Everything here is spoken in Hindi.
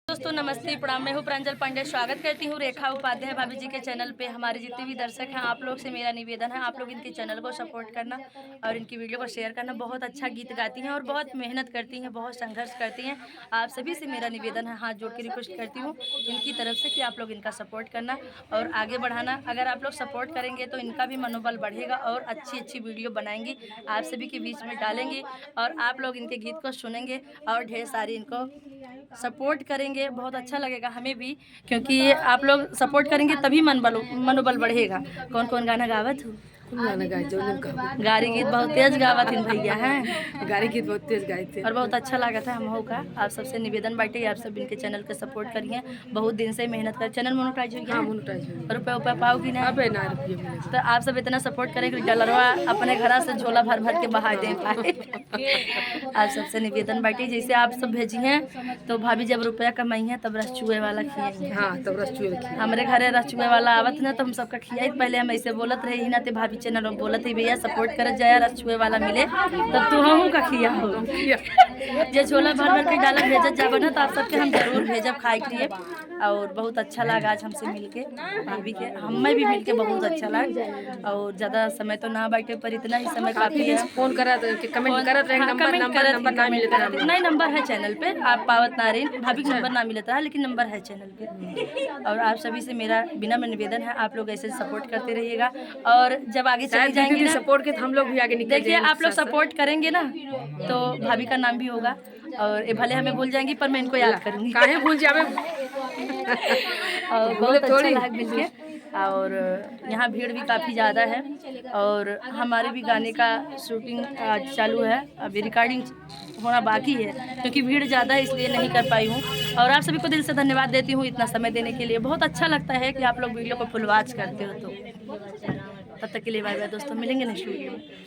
दोस्तों नमस्ते प्रणाम। मैं हूँ प्रांजल पांडे। स्वागत करती हूँ रेखा उपाध्याय भाभी जी के चैनल पे। हमारे जितने भी दर्शक हैं आप लोग से मेरा निवेदन है, आप लोग इनके चैनल को सपोर्ट करना और इनकी वीडियो को शेयर करना। बहुत अच्छा गीत गाती हैं और बहुत मेहनत करती हैं, बहुत संघर्ष करती हैं। आप सभी से मेरा निवेदन है, हाथ जोड़ के रिक्वेस्ट करती हूँ इनकी तरफ से कि आप लोग इनका सपोर्ट करना और आगे बढ़ाना। अगर आप लोग सपोर्ट करेंगे तो इनका भी मनोबल बढ़ेगा और अच्छी अच्छी वीडियो बनाएंगी, आप सभी के बीच में डालेंगी और आप लोग इनके गीत को सुनेंगे और ढेर सारी इनको सपोर्ट करेंगे। बहुत अच्छा लगेगा हमें भी, क्योंकि आप लोग सपोर्ट करेंगे तभी मनोबल बढ़ेगा। कौन कौन गाना गावत हूँ? गाना गाए जो गारी गीत बहुत तेज गावत इन भैया हैं, गाड़ी गीत बहुत तेज गाए थे और बहुत अच्छा लगा था हमहू का। आप सबसे निवेदन बाटे आप सब इनके चैनल के सपोर्ट करिए। बहुत दिन से मेहनत कर चैनल मोनेटाइज हो गया। हाँ मोनेटाइज हो गया। रुपये पाओ कि ना? अबे ना रुपये मिले तो आप सब इतना सपोर्ट करें कि डलरवा अपने घर से झोला भर भर के बहा दे पाए। आप सबसे निवेदन बाटी जैसे आप सब भेजी हैं तो भाभी जब रुपया कमाई है तब रस चुए वाला खियाई। हाँ तब रस चुए रखी हमारे घरे रस चुए वाला आवत ना तो हम सबका खियाई। पहले हम ऐसे बोलत रहे ही ना ते भाभी चैनल में बोलत ही भैया सपोर्ट कर जाए, रस छुए वाला मिले तब तू हमहू का खिया हो। जे झोला भर भर के डाला भेजत जाबो ना तो आप सबके हम जरूर भेजब खाए के लिए। और बहुत अच्छा लगा आज हमसे मिलके, भाभी के हमें भी मिलके बहुत अच्छा लगा। और ज़्यादा समय तो ना बैठे पर इतना ही समय काफ़ी है। फोन करा कमेंट करत रहे, नंबर ना मिले नहीं नंबर है चैनल पे, आप पावत ना रही। भाभी का नंबर ना मिलता है लेकिन नंबर है चैनल पे। और आप सभी से मेरा बिना में निवेदन है, आप लोग ऐसे सपोर्ट करते रहिएगा और जब आगे चले जाएंगे ना सपोर्ट के हम लोग भी आगे निकल देखिए आप लोग सपोर्ट करेंगे ना तो भाभी का नाम भी होगा। और ये भले हमें भूल जाएंगी पर मैं इनको याद करूँगी। काहे भूल जावे और बहुत अच्छा लगा मिलके। और यहाँ भीड़ भी काफ़ी ज़्यादा है और हमारे भी गाने का शूटिंग आज चालू है, अभी रिकॉर्डिंग होना बाकी है क्योंकि भीड़ ज़्यादा है इसलिए नहीं कर पाई हूँ। और आप सभी को दिल से धन्यवाद देती हूँ इतना समय देने के लिए। बहुत अच्छा लगता है कि आप लोग वीडियो को फुल वॉच करते हो। तो तब तक के लिए बाय बाय दोस्तों, मिलेंगे नेक्स्ट वीडियो में।